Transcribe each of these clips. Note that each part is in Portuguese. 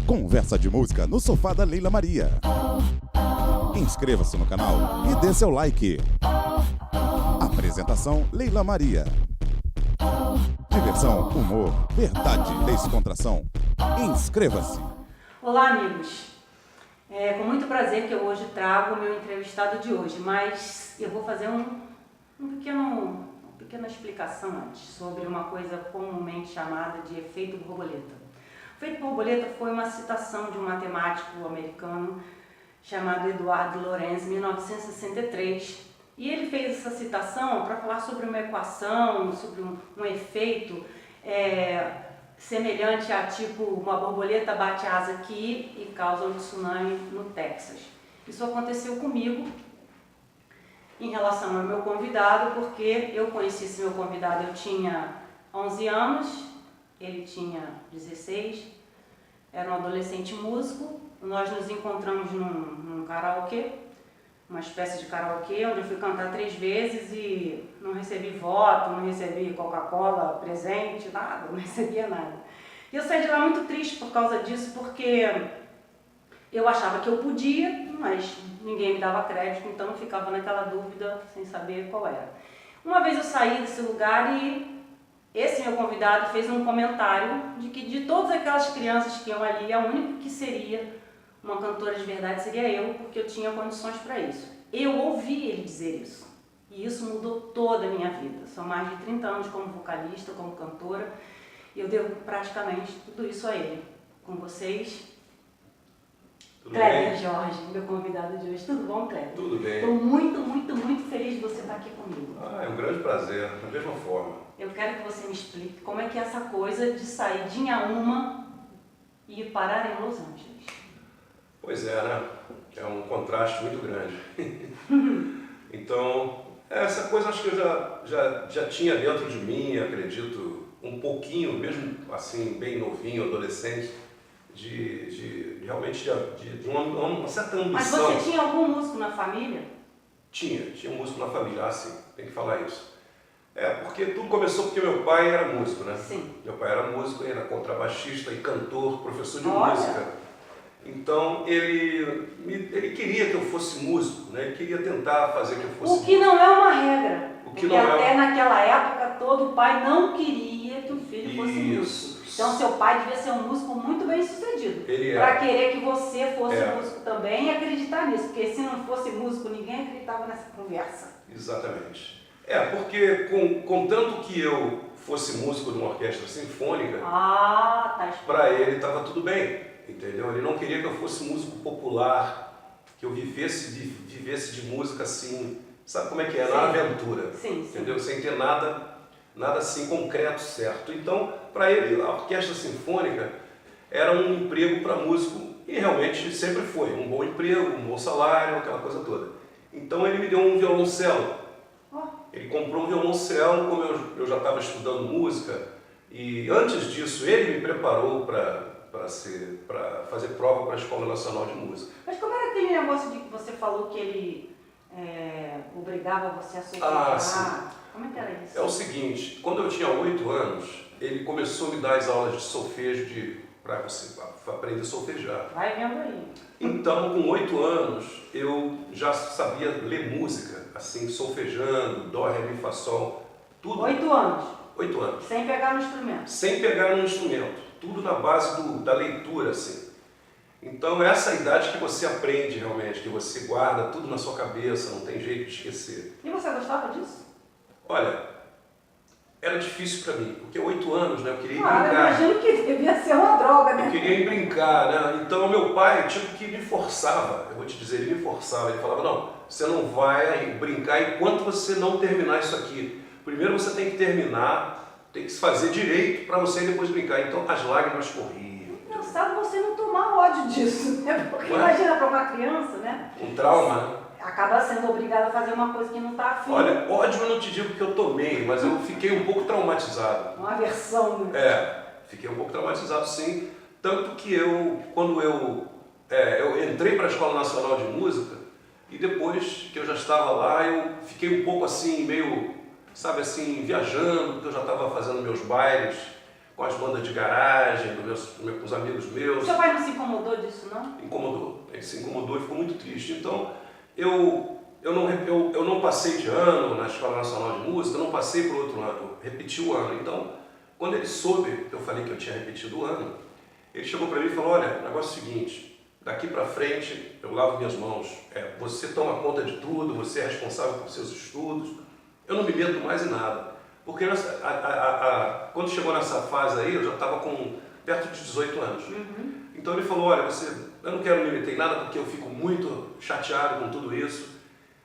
Conversa de música no sofá da Leila Maria. Inscreva-se no canal e dê seu like. Apresentação Leila Maria. Diversão, humor, verdade, descontração. Inscreva-se. Olá, amigos. É com muito prazer que eu hoje trago o meu entrevistado de hoje, mas eu vou fazer uma pequena explicação antes sobre uma coisa comumente chamada de efeito borboleta. O efeito borboleta foi uma citação de um matemático americano chamado Eduardo Lorenz, em 1963, e ele fez essa citação para falar sobre uma equação, sobre um efeito semelhante a tipo uma borboleta bate asa aqui e causa um tsunami no Texas. Isso aconteceu comigo em relação ao meu convidado, porque eu conheci esse meu convidado, eu tinha 11 anos, ele tinha 16, era um adolescente músico. Nós nos encontramos num karaokê, uma espécie de karaokê, onde eu fui cantar 3 vezes e não recebi voto, não recebi Coca-Cola, presente, nada, não recebia nada. E eu saí de lá muito triste por causa disso, porque eu achava que eu podia, mas ninguém me dava crédito, então eu ficava naquela dúvida sem saber qual era. Uma vez eu saí desse lugar e esse meu convidado fez um comentário de que de todas aquelas crianças que iam ali, a única que seria uma cantora de verdade seria eu, porque eu tinha condições para isso. Eu ouvi ele dizer isso, e isso mudou toda a minha vida. São mais de 30 anos como vocalista, como cantora, e eu devo praticamente tudo isso a ele. Com vocês, Kleber Jorge, meu convidado de hoje. Tudo bom, Kleber? Tudo bem. Estou muito feliz de você estar aqui comigo. É um grande prazer, da mesma forma. Eu quero que você me explique como é que é essa coisa de sair de Inhaúma e parar em Los Angeles. Pois é, né? É um contraste muito grande. Então, essa coisa acho que eu já tinha dentro de mim, acredito, um pouquinho, mesmo assim, bem novinho, adolescente, realmente de uma certa ambição. Mas você tinha algum músico na família? Tinha um músico na família, sim, tem que falar isso. Porque tudo começou porque meu pai era músico, né? Sim. Meu pai era músico, ele era contrabaixista e cantor, professor de Olha. música. Então ele queria que eu fosse músico, né? Ele queria tentar fazer que eu fosse músico. O que não é uma regra. O que porque não é até naquela época todo pai não queria que o filho fosse músico. Então seu pai devia ser um músico muito bem sucedido. Ele para era. querer que você fosse músico também e acreditar nisso. Porque se não fosse músico, ninguém acreditava nessa conversa. Exatamente. Porque contanto que eu fosse músico de uma orquestra sinfônica, para ele estava tudo bem, entendeu? Ele não queria que eu fosse músico popular, que eu vivesse de música assim, sabe como é que é? Na aventura, entendeu? Sem ter nada assim concreto, certo. Então, para ele, a orquestra sinfônica era um emprego para músico, e realmente sempre foi, um bom emprego, um bom salário, aquela coisa toda. Então ele me deu um violoncelo. Ele comprou um violoncelo, como eu já estava estudando música, e antes disso ele me preparou para fazer prova para a Escola Nacional de Música. Mas como era aquele negócio de que você falou que ele obrigava você a solfejar? Sim. Como é que era isso? É o seguinte, quando eu tinha 8 anos, ele começou a me dar as aulas de solfejo para você aprender a solfejar. Vai vendo aí. Então, com 8 anos, eu já sabia ler música, assim, solfejando, dó, ré, mi, fá, sol, tudo. 8 anos? 8 anos. Sem pegar no instrumento? Sem pegar no instrumento, tudo na base da leitura, assim. Então, essa idade que você aprende realmente, que você guarda tudo na sua cabeça, não tem jeito de esquecer. E você gostava disso? Olha, era difícil para mim, porque 8 anos, né, eu queria ir Eu brincar. imagino que devia ser uma droga, né? Eu queria ir brincar, né? Então meu pai, tipo, que me forçava, eu vou te dizer, ele me forçava, ele falava, não, você não vai brincar enquanto você não terminar isso aqui. Primeiro você tem que terminar, tem que se fazer direito para você depois brincar. Então as lágrimas corriam. Engraçado você não tomar ódio disso, né? Porque imagina para uma criança, né? Um trauma, né? Acaba sendo obrigado a fazer uma coisa que não está afim. Olha, ódio eu não te digo que eu tomei, mas eu fiquei um pouco traumatizado. Uma aversão, né? Fiquei um pouco traumatizado, sim. Tanto que quando eu entrei para a Escola Nacional de Música, e depois que eu já estava lá, eu fiquei um pouco assim, meio, sabe assim, viajando, porque eu já estava fazendo meus bailes. com as bandas de garagem, com os amigos meus. O seu pai não se incomodou disso, não? Incomodou. Ele se incomodou e ficou muito triste. Então, eu não passei de ano na Escola Nacional de Música, eu não passei para o outro ano, eu repeti o ano. Então, quando ele soube, eu falei que eu tinha repetido o ano, ele chegou para mim e falou, olha, o negócio é o seguinte, daqui para frente eu lavo minhas mãos, você toma conta de tudo, você é responsável por seus estudos, eu não me meto mais em nada. Porque quando chegou nessa fase aí, eu já estava com perto de 18 anos. Então ele falou, olha, eu não quero me meter em nada porque eu fico muito chateado com tudo isso.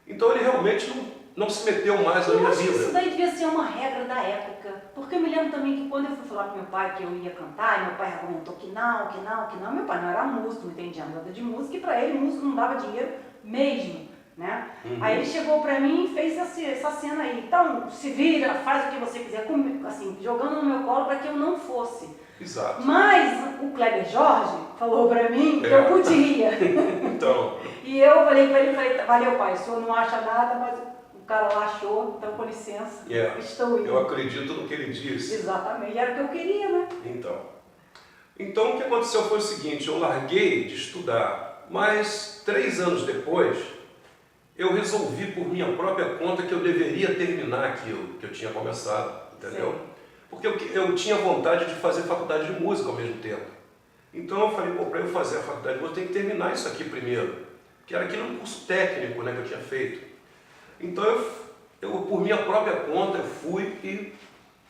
Então ele realmente não se meteu mais na minha vida. Isso daí devia ser uma regra da época. Porque eu me lembro também que quando eu fui falar com meu pai que eu ia cantar, e meu pai argumentou que não. Meu pai não era músico, não entendia nada de música, e para ele músico não dava dinheiro mesmo, né? Aí ele chegou para mim e fez essa cena aí. Então, se vira, faz o que você quiser, assim, jogando no meu colo para que eu não fosse. Exato. Mas o Kleber Jorge falou para mim que eu podia. Então. E eu falei para ele, valeu pai, o senhor não acha nada, mas o cara lá achou, então com licença, estou indo. Eu acredito no que ele disse. Exatamente, era o que eu queria, né? Então o que aconteceu foi o seguinte, eu larguei de estudar, mas 3 anos depois, eu resolvi por minha própria conta que eu deveria terminar aquilo que eu tinha começado, entendeu? Sim. Porque eu tinha vontade de fazer faculdade de música ao mesmo tempo. Então eu falei, para eu fazer a faculdade de música, eu tenho que terminar isso aqui primeiro. Que era aquele curso técnico, né, que eu tinha feito. Então eu por minha própria conta, eu fui e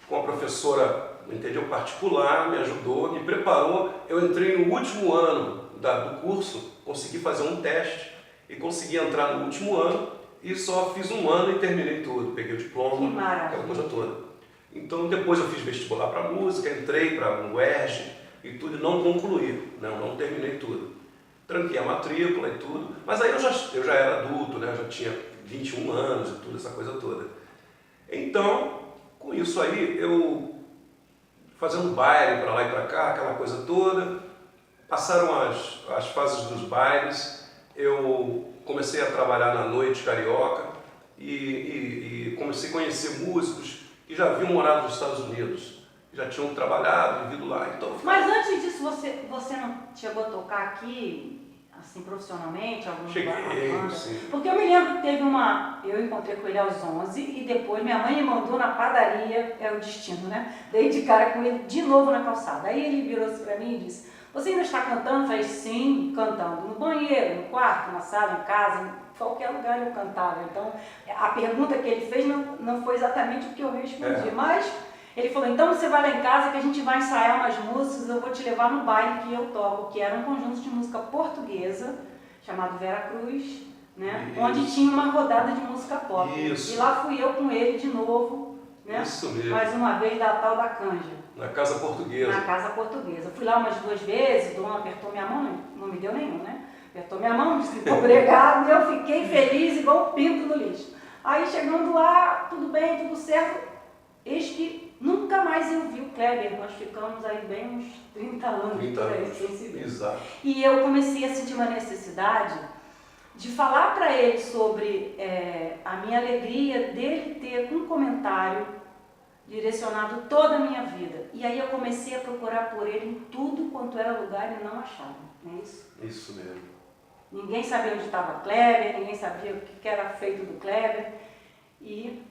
com a professora, entendeu, particular, me ajudou, me preparou. Eu entrei no último ano do curso, consegui fazer um teste e consegui entrar no último ano e só fiz 1 ano e terminei tudo. Peguei o diploma, aquela coisa toda. Então depois eu fiz vestibular para música, entrei para um UERJ e tudo, e não concluí, não terminei tudo. Tranquei a matrícula e tudo, mas aí eu já era adulto, né? Eu já tinha 21 anos e tudo, essa coisa toda. Então, com isso aí, eu fazendo baile para lá e para cá, aquela coisa toda, passaram as fases dos bailes, eu comecei a trabalhar na noite carioca e comecei a conhecer músicos que já haviam morado nos Estados Unidos, já tinham trabalhado, vivido lá. Então, mas antes disso, você não chegou a tocar aqui, assim, profissionalmente, algum lugar? Sim. Porque eu me lembro que teve eu encontrei com ele aos 11 e depois minha mãe me mandou na padaria, é o destino, né? Dei de cara com ele de novo na calçada. Aí ele virou-se para mim e disse, você ainda está cantando? Eu falei, sim, cantando. No banheiro, no quarto, na sala, em casa, em qualquer lugar eu cantava. Então, a pergunta que ele fez não foi exatamente o que eu respondi, mas ele falou, então você vai lá em casa que a gente vai ensaiar umas músicas, eu vou te levar no baile que eu toco, que era um conjunto de música portuguesa, chamado Vera Cruz, né? Onde tinha uma rodada de música pop. Isso. E lá fui eu com ele de novo, né? Isso mesmo. Mais uma vez da tal da canja. Na Casa Portuguesa. Na Casa Portuguesa. Fui lá umas 2 vezes, o dono apertou minha mão, não me deu nenhum, né? Apertou minha mão, disse obrigado, e eu fiquei feliz igual um pinto no lixo. Aí chegando lá, tudo bem, tudo certo, eis que nunca mais eu vi o Kleber, nós ficamos aí bem uns 30 anos. 30 anos, sem se ver. Exato. E eu comecei a sentir uma necessidade de falar para ele sobre a minha alegria dele ter um comentário direcionado toda a minha vida. E aí eu comecei a procurar por ele em tudo quanto era lugar e não achava, não é isso? Isso mesmo. Ninguém sabia onde estava Kleber, ninguém sabia o que era feito do Kleber. E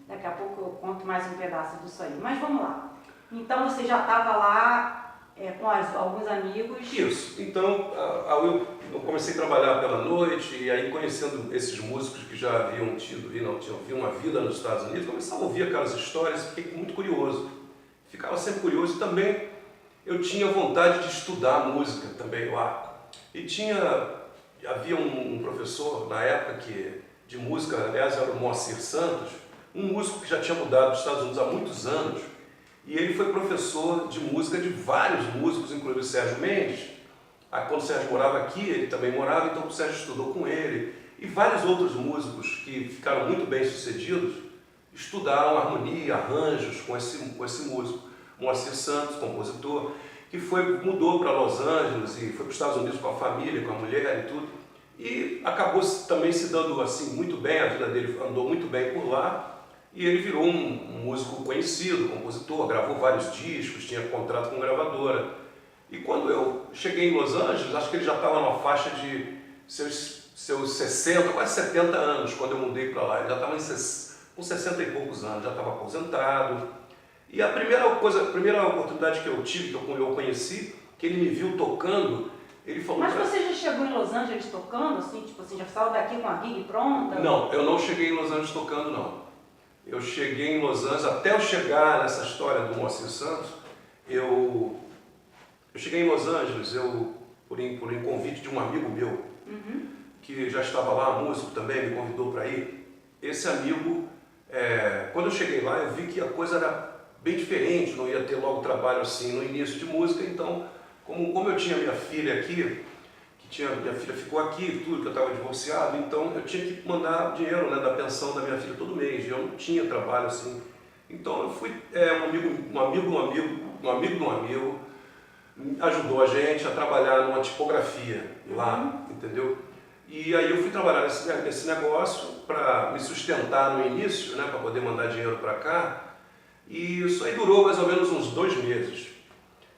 daqui a pouco eu conto mais um pedaço disso aí. Mas vamos lá. Então você já estava lá com alguns amigos. Isso. Então eu comecei a trabalhar pela noite e aí conhecendo esses músicos que já haviam tido uma vida nos Estados Unidos, comecei a ouvir aquelas histórias, fiquei muito curioso. Ficava sempre curioso e também eu tinha vontade de estudar música também lá. E havia um professor na época de música, aliás era o Moacir Santos, um músico que já tinha mudado dos Estados Unidos há muitos anos, e ele foi professor de música de vários músicos, inclusive o Sérgio Mendes. Quando o Sérgio morava aqui, ele também morava, então o Sérgio estudou com ele. E vários outros músicos que ficaram muito bem sucedidos estudaram harmonia, arranjos com esse músico. Moacir Santos, compositor, que mudou para Los Angeles e foi para os Estados Unidos com a família, com a mulher e tudo. E acabou também se dando assim muito bem, a vida dele andou muito bem por lá. E ele virou um músico conhecido, compositor, gravou vários discos, tinha contrato com gravadora. E quando eu cheguei em Los Angeles, acho que ele já estava numa faixa de seus 60, quase 70 anos, quando eu mudei para lá. Ele já estava com 60 e poucos anos, já estava aposentado. E a primeira oportunidade que eu tive, que eu conheci, que ele me viu tocando, ele falou... Mas você já chegou em Los Angeles tocando, assim, tipo assim, já saiu daqui com a gig pronta? Não, eu não cheguei em Los Angeles tocando, não. Eu cheguei em Los Angeles, até eu chegar nessa história do Moacir Santos, eu cheguei em Los Angeles, por convite de um amigo meu, que já estava lá, músico também, me convidou para ir. Esse amigo, quando eu cheguei lá, eu vi que a coisa era bem diferente, não ia ter logo trabalho assim no início de música, então, como eu tinha minha filha aqui, minha filha ficou aqui, tudo, que eu estava divorciado, então eu tinha que mandar dinheiro, né, da pensão da minha filha todo mês, e eu não tinha trabalho assim. Então eu fui, um amigo de um amigo, ajudou a gente a trabalhar numa tipografia lá, entendeu? E aí eu fui trabalhar nesse negócio para me sustentar no início, né, para poder mandar dinheiro para cá, e isso aí durou mais ou menos uns 2 meses.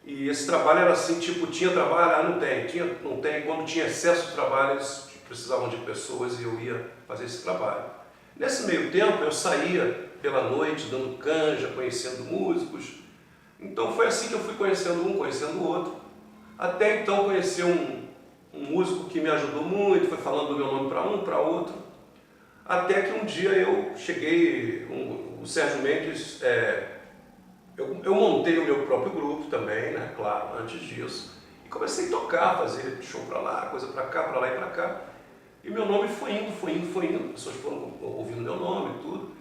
E esse trabalho era assim, tipo, tinha trabalho, não tem. Quando tinha excesso de trabalho, eles precisavam de pessoas e eu ia fazer esse trabalho. Nesse meio tempo, eu saía pela noite, dando canja, conhecendo músicos. Então foi assim que eu fui conhecendo um, conhecendo o outro. Até então conheci um músico que me ajudou muito, foi falando do meu nome para um, para outro. Até que um dia eu cheguei, o Sérgio Mendes... Eu montei o meu próprio grupo também, né, claro, antes disso, e comecei a tocar, fazer show pra lá, coisa pra cá, pra lá e pra cá. E meu nome foi indo, as pessoas foram ouvindo meu nome e tudo,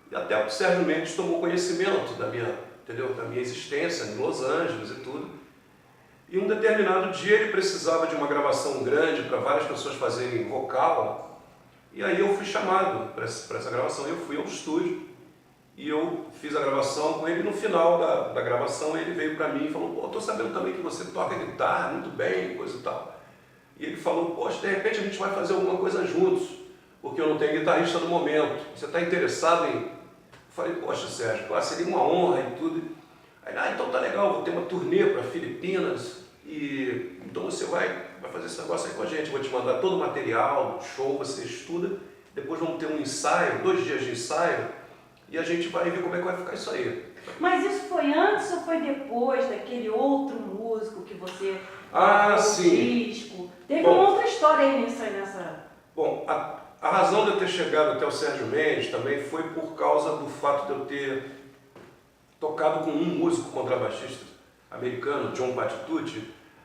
e até o Sérgio Mendes tomou conhecimento da minha existência em Los Angeles e tudo. E um determinado dia ele precisava de uma gravação grande para várias pessoas fazerem vocal, e aí eu fui chamado para essa gravação, eu fui ao estúdio, e eu fiz a gravação com ele. No final da gravação ele veio para mim e falou: pô, estou sabendo também que você toca guitarra muito bem, coisa e tal. E ele falou: poxa, de repente a gente vai fazer alguma coisa juntos, porque eu não tenho guitarrista no momento. Você está interessado em... Eu falei: poxa, Sérgio, seria uma honra e tudo. Aí, então tá legal, vou ter uma turnê para Filipinas, e então você vai fazer esse negócio aí com a gente. Vou te mandar todo o material do show, você estuda, depois vamos ter um ensaio, 2 dias de ensaio, e a gente vai ver como é que vai ficar isso aí. Mas isso foi antes ou foi depois daquele outro músico que você sim. Disco? Teve uma outra história aí nessa... Bom, a razão de eu ter chegado até o Sérgio Mendes também foi por causa do fato de eu ter tocado com um músico contrabaixista americano, John Patitucci,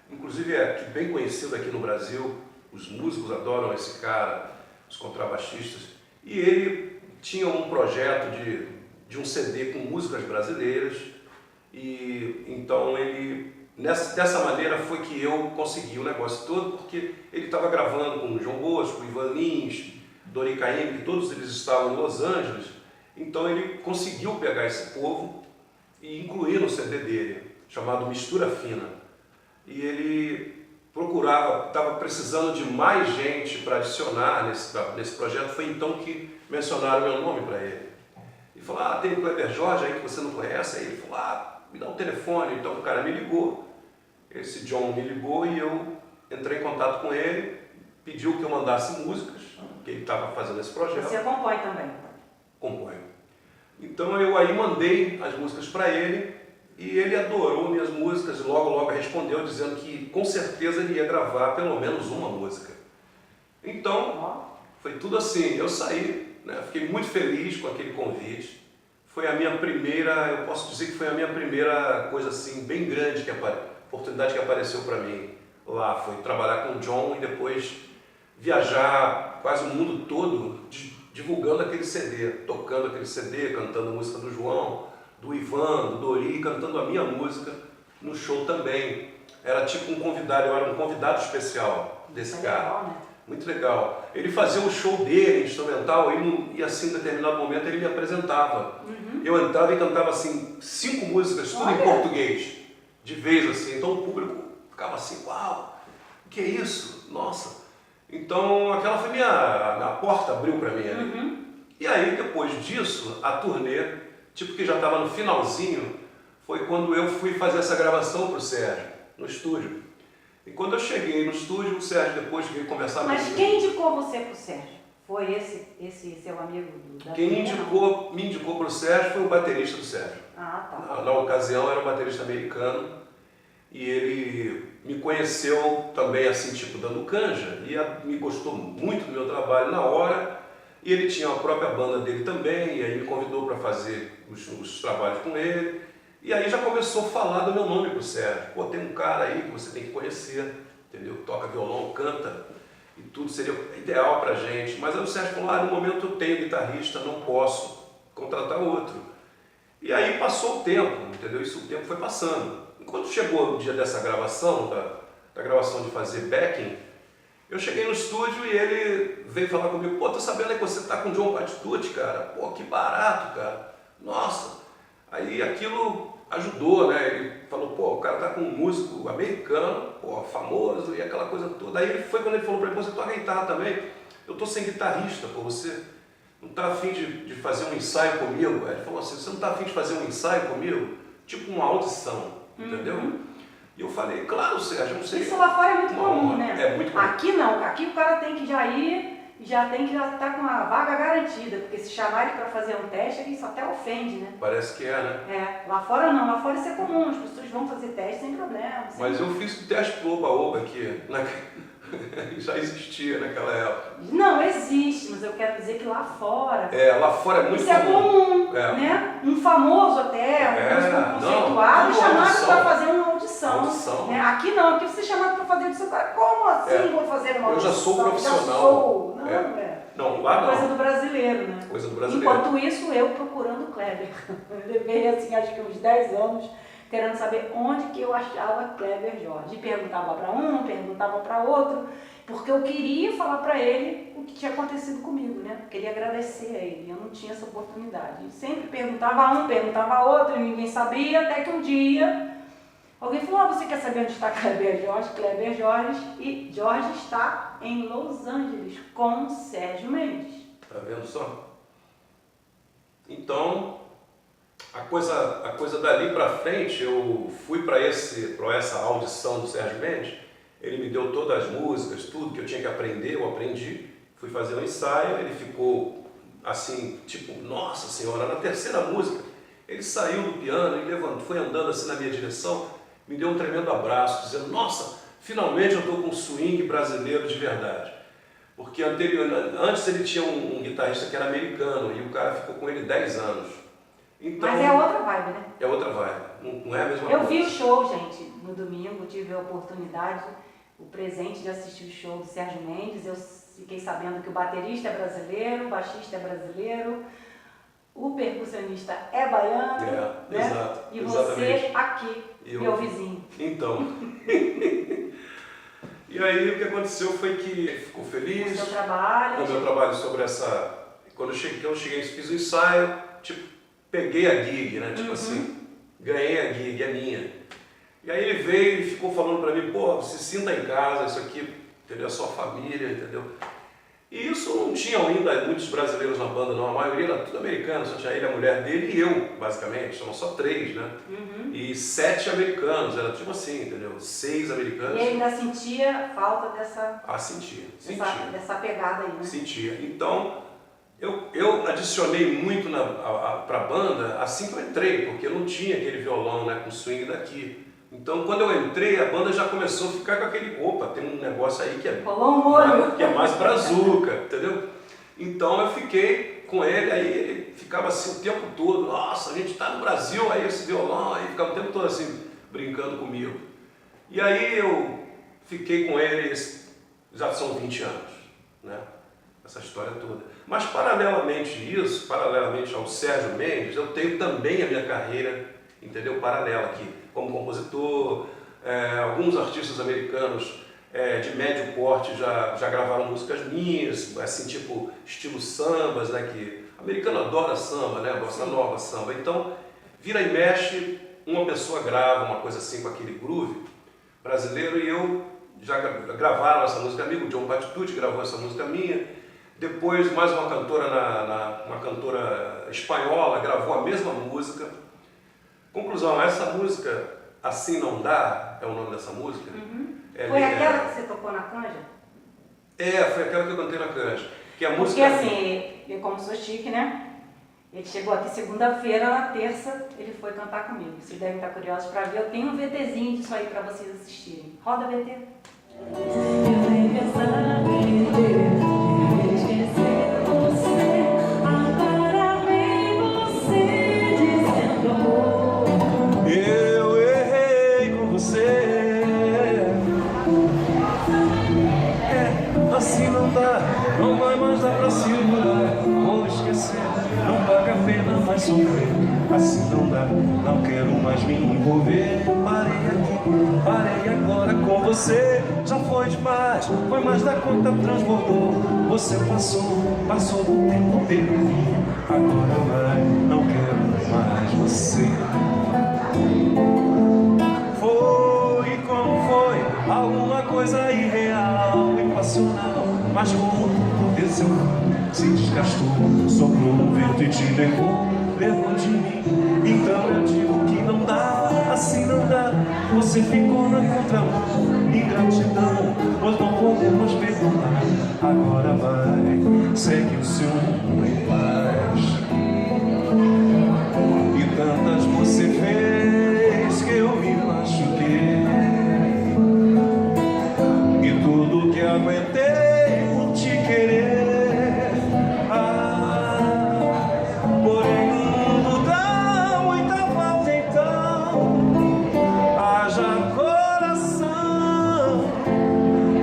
inclusive bem conhecido aqui no Brasil, os músicos adoram esse cara, os contrabaixistas, e ele tinha um projeto de um CD com músicas brasileiras, e então dessa maneira foi que eu consegui o negócio todo, porque ele estava gravando com o João Bosco, o Ivan Lins, Dori Caymmi, que todos eles estavam em Los Angeles, então ele conseguiu pegar esse povo e incluir no CD dele, chamado Mistura Fina. E ele estava precisando de mais gente para adicionar nesse projeto, foi então que mencionaram meu nome para ele. E falou: tem o Kleber Jorge aí que você não conhece? Aí ele falou: me dá um telefone. Então o cara me ligou, esse John me ligou e eu entrei em contato com ele, pediu que eu mandasse músicas, que ele estava fazendo esse projeto. Você compõe também? Componho. Então eu aí mandei as músicas para ele, e ele adorou minhas músicas, e logo respondeu dizendo que com certeza ele ia gravar pelo menos uma música. Então, foi tudo assim, eu saí, né, fiquei muito feliz com aquele convite. Foi a minha primeira, eu posso dizer que foi a minha primeira coisa assim, bem grande, oportunidade que apareceu para mim lá. Foi trabalhar com o John e depois viajar quase o mundo todo divulgando aquele CD, tocando aquele CD, cantando a música do João, do Ivan, do Dori, cantando a minha música no show também. Era tipo um convidado, eu era um convidado especial desse cara. Legal, né? Muito legal. Ele fazia o show dele, instrumental, e assim, em determinado momento, ele me apresentava. Eu entrava e cantava assim 5 músicas, tudo em português, de vez assim. Então o público ficava assim: uau, o que é isso? Nossa! Então aquela foi a porta abriu para mim ali. E aí, depois disso, a turnê, tipo que já estava no finalzinho, foi quando eu fui fazer essa gravação pro Sérgio, no estúdio. E quando eu cheguei no estúdio, o Sérgio depois veio conversar comigo. Mas quem indicou você pro Sérgio? Foi esse seu amigo da Quem me indicou pro Sérgio foi o baterista do Sérgio. Ah, tá. Na ocasião era um baterista americano e ele me conheceu também assim, tipo, dando canja e me gostou muito do meu trabalho na hora. E ele tinha a própria banda dele também, e aí me convidou para fazer os trabalhos com ele. E aí já começou a falar do meu nome pro Sérgio. Pô, tem um cara aí que você tem que conhecer, entendeu? Toca violão, canta, e tudo seria ideal pra gente. Mas aí o Sérgio falou, no momento eu tenho guitarrista, não posso contratar outro. E aí passou o tempo, entendeu? Isso, o tempo foi passando. Enquanto chegou o dia dessa gravação, da gravação de fazer backing, eu cheguei no estúdio e ele veio falar comigo, pô, tô sabendo aí que você tá com o John Patitucci, cara. Pô, que barato, cara. Nossa. Aí aquilo ajudou, né? Ele falou, pô, o cara tá com um músico americano, pô, famoso e aquela coisa toda. Aí foi quando ele falou pra mim, você toca guitarra também? Eu tô sem guitarrista, pô, você não tá afim de fazer um ensaio comigo? Aí ele falou assim, você não tá afim de fazer um ensaio comigo? Tipo uma audição, entendeu? E eu falei, claro, Sérgio, eu não sei. Isso lá fora é muito comum, né? É muito comum. Aqui não, aqui o cara tem que já ir, já estar com uma vaga garantida, porque se chamar ele para fazer um teste, isso até ofende, né? Parece que é, né? É, lá fora não, lá fora isso é comum, as pessoas vão fazer teste sem problema. Mas eu fiz o teste pro Oba-Oba aqui, já existia naquela época. Não, existe, mas eu quero dizer que lá fora... lá fora é muito isso comum. Isso é comum, né? Um famoso até, um músico conceituado, chamado para fazer uma audição. Né? Aqui não, aqui você é chamado para fazer audição. Como assim vou fazer uma audição? Eu já sou profissional. Já sou. Não, lá não. Coisa do brasileiro, né? Coisa do brasileiro. Enquanto isso, eu procurando o Kleber. Eu levei, assim, acho que uns 10 anos, querendo saber onde que eu achava Kleber Jorge. E perguntava para um, perguntava para outro, porque eu queria falar para ele o que tinha acontecido comigo, né? Eu queria agradecer a ele, eu não tinha essa oportunidade. E sempre perguntava a um, perguntava a outro, e ninguém sabia, até que um dia alguém falou, você quer saber onde está Kleber Jorge? Kleber Jorge, e Jorge está em Los Angeles com Sérgio Mendes. Tá vendo só? Então, a coisa dali pra frente, eu fui para essa audição do Sérgio Mendes, ele me deu todas as músicas, tudo que eu tinha que aprender, eu aprendi, fui fazer um ensaio, ele ficou assim, tipo, nossa senhora, na terceira música, ele saiu do piano e levantou, foi andando assim na minha direção, me deu um tremendo abraço, dizendo, nossa, finalmente eu estou com um swing brasileiro de verdade. Porque antes ele tinha um guitarrista que era americano e o cara ficou com ele 10 anos. Então, mas é outra vibe, né? É outra vibe, não é a mesma coisa. Eu vi o show, gente, no domingo, tive a oportunidade, o presente de assistir o show do Sérgio Mendes. Eu fiquei sabendo que o baterista é brasileiro, o baixista é brasileiro, o percussionista é baiano, né? Exato, e você aqui, meu vizinho. Então. E aí o que aconteceu foi que ele ficou feliz. O seu trabalho. O meu trabalho sobre essa... Quando eu cheguei, fiz o ensaio, tipo, peguei a gig, né? Tipo assim, ganhei a gig, é minha. E aí ele veio e ficou falando pra mim, pô, você sinta em casa, isso aqui, entendeu? A sua família, entendeu? E isso não tinha ainda muitos brasileiros na banda, não. A maioria era tudo americano, só tinha ele, a mulher dele e eu, basicamente. São só 3, né? E 7 americanos, era tipo assim, entendeu? 6 americanos. E ele ainda sentia falta dessa... sentia. Dessa pegada aí, né? Sentia. Então, eu adicionei muito pra banda assim que eu entrei, porque eu não tinha aquele violão, né, com swing daqui. Então, quando eu entrei, a banda já começou a ficar com aquele, opa, tem um negócio aí que é mais brazuca, entendeu? Então, eu fiquei com ele, aí ele ficava assim o tempo todo, nossa, a gente tá no Brasil, aí esse violão, aí ficava o tempo todo assim, brincando comigo. E aí eu fiquei com ele, já são 20 anos, né? Essa história toda. Mas paralelamente ao Sérgio Mendes, eu tenho também a minha carreira, entendeu? Paralela aqui, como compositor, alguns artistas americanos de médio porte já gravaram músicas minhas, assim, tipo estilo sambas, né? Que americano adora samba, né? Bossa nova, samba. Então, vira e mexe, uma pessoa grava uma coisa assim com aquele groove brasileiro e eu já gravaram essa música minha, o John Patitucci gravou essa música minha. Depois, mais uma cantora, uma cantora espanhola gravou a mesma música. Conclusão, essa música, Assim Não Dá, é o nome dessa música. Uhum. Foi aquela que você tocou na canja? Foi aquela que eu cantei na canja. Que a música... Porque assim, eu como sou chique, né? Ele chegou aqui segunda-feira, na terça, ele foi cantar comigo. Vocês devem estar curiosos para ver. Eu tenho um VTzinho disso aí para vocês assistirem. Roda VT. Eu nem pensava em esquecer você. Agora vem você dizendo amor. Eu errei com você. Assim não dá, não vai mais dar pra segurar. Vou esquecer, não paga a pena mais sofrer. Assim não dá, não quero mais me envolver. Parei aqui, parei agora com você. Já foi demais, foi mais da conta, transbordou. Você passou do tempo dele. Agora vai, não quero mais você. Foi como foi, alguma coisa irreal, impassional. Mas como aconteceu, se desgastou, soprou no vento e te levou de mim. Então eu digo que não dá, assim não dá. Você ficou na contramão, ingratidão, nós não podemos perdoar. Agora vai, segue o seu mundo em paz. E tantas você fez que eu me machuquei. E tudo que aguentei por te querer. Porém o mundo dá muita falta, então haja coração,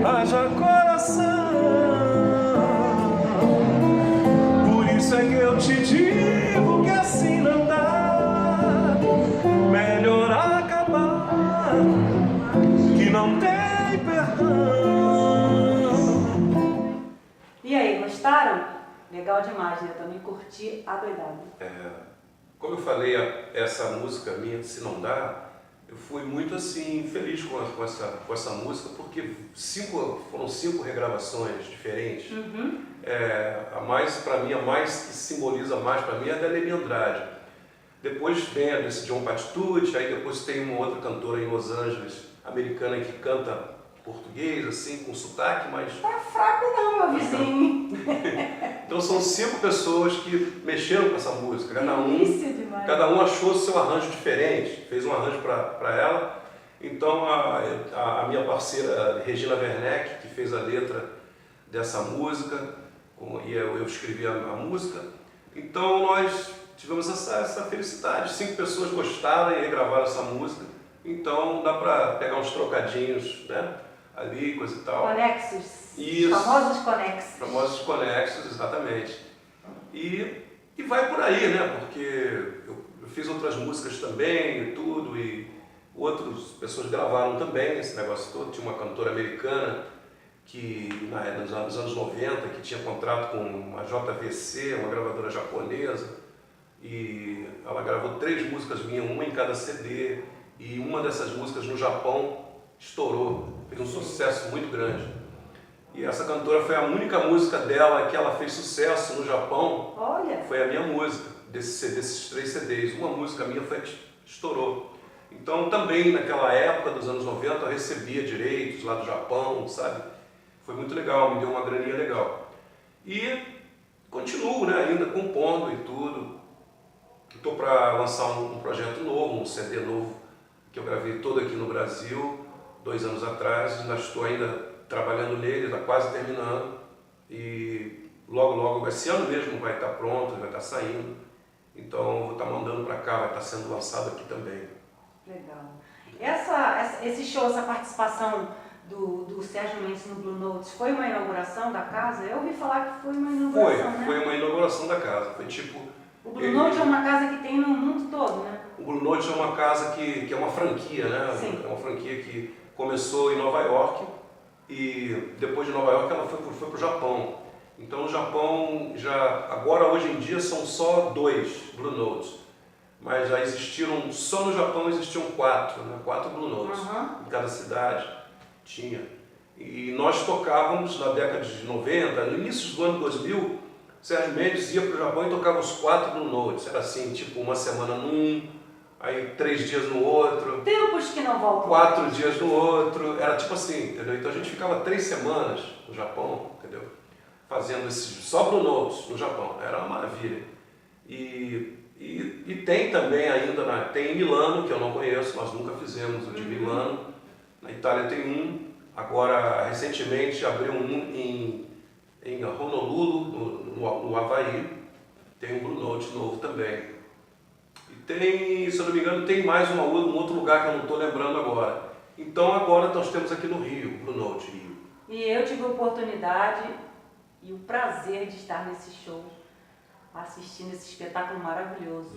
haja coração. Por isso é que eu te digo que assim não dá. Melhor acabar, que não tem perdão. E aí, gostaram? Legal demais, né? Também curti adoidado. Como eu falei, essa música minha, Se Não Dá, eu fui muito assim, feliz com essa música, porque foram 5 regravações diferentes. Uhum. A mais, para mim, a mais que simboliza mais para mim é a da Leni Andrade. Depois vem a desse John Patitucci, aí depois tem uma outra cantora em Los Angeles, americana, que canta português, assim, com sotaque, mas... Tá fraco não, meu vizinho. Então são 5 pessoas que mexeram com essa música, cada um achou seu arranjo diferente, fez um arranjo para ela. Então a minha parceira Regina Werneck, que fez a letra dessa música, e eu escrevi a música. Então nós tivemos essa felicidade, 5 pessoas gostaram e regravaram essa música. Então dá para pegar uns trocadinhos, né? Ali, coisa e tal. Conexos. Isso. Famosos conexos. Famosos conexos, exatamente. E vai por aí, né? Porque eu fiz outras músicas também e tudo, e outras pessoas gravaram também esse negócio todo. Tinha uma cantora americana que, nos anos 90, que tinha contrato com uma JVC, uma gravadora japonesa, e ela gravou 3 músicas minhas, uma em cada CD, e uma dessas músicas no Japão estourou, fez um sucesso muito grande. E essa cantora foi a única música dela que ela fez sucesso no Japão. Olha! Foi a minha música, desses 3 CDs. Uma música minha foi que estourou. Então também naquela época dos anos 90 eu recebia direitos lá do Japão, sabe? Foi muito legal, me deu uma graninha legal. E continuo, né, ainda compondo e tudo. Estou para lançar um projeto novo, um CD novo, que eu gravei todo aqui no Brasil, 2 anos atrás. Ainda estou trabalhando nele, está quase terminando. E logo, esse ano mesmo vai estar pronto, vai estar saindo. Então vou estar mandando para cá, vai estar sendo lançado aqui também. Legal. Esse show, essa participação do Sérgio Mendes no Blue Notes, foi uma inauguração da casa? Eu ouvi falar que foi uma inauguração, né? Foi uma inauguração da casa. Foi tipo... O Blue Note é uma casa que tem no mundo todo, né? O Blue Note é uma casa que é uma franquia, né? Sim. É uma franquia que começou em Nova York e depois de Nova York ela foi para o Japão. Então no Japão, agora hoje em dia são só 2 Blue Notes, mas já existiram, só no Japão existiam 4, né? 4 Blue Notes, em cada cidade tinha. E nós tocávamos na década de 90, no início do ano 2000, Sérgio Mendes ia para o Japão e tocava os 4 Blue Notes. Era assim, tipo uma semana num, aí 3 dias no outro. Tempos que não voltam. 4 dias no outro. Era tipo assim, entendeu? Então a gente ficava 3 semanas no Japão, entendeu? Fazendo esses só Blue Notes no Japão. Era uma maravilha. E tem também ainda, tem em Milano, que eu não conheço, nós nunca fizemos o de Milano. Na Itália tem um. Agora, recentemente, abriu um em Honolulu, no Havaí. Tem um Blue Note novo também. E tem, se eu não me engano, tem mais um outro lugar que eu não estou lembrando agora. Então, agora nós temos aqui no Rio, Blue Note Rio. E eu tive a oportunidade e o prazer de estar nesse show, assistindo esse espetáculo maravilhoso.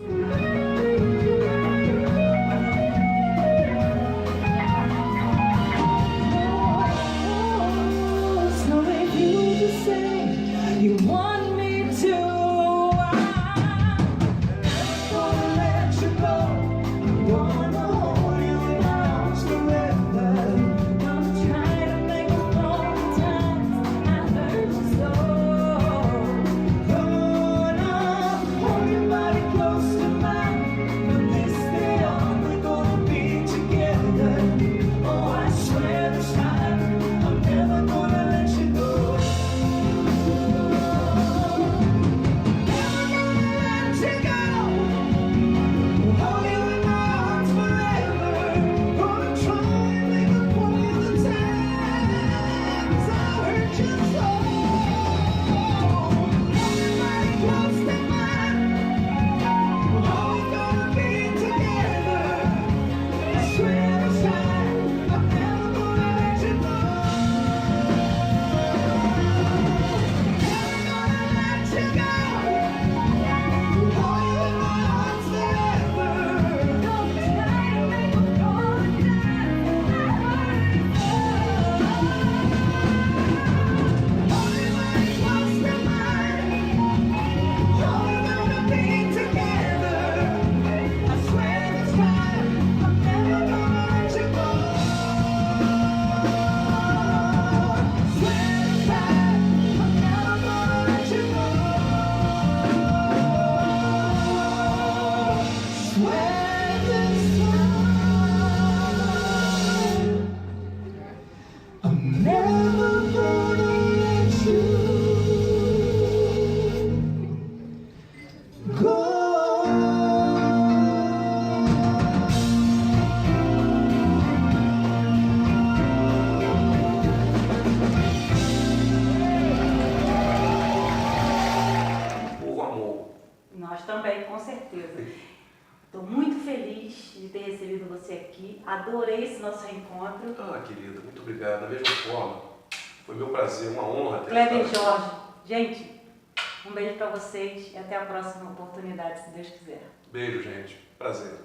You want me to, I'm gonna let you go. I'm gonna hold you in my arms forever. I'm trying to make up all the times I hurt you so. Gonna hold your body close to mine. From this day on, we're gonna be together. Oh, I swear this time, I'm never gonna let you go. Estou muito feliz de ter recebido você aqui, adorei esse nosso reencontro. Ah, querida, muito obrigado. Da mesma forma, foi meu prazer, uma honra ter Kleber Jorge, gente, um beijo para vocês e até a próxima oportunidade, se Deus quiser. Beijo, gente. Prazer.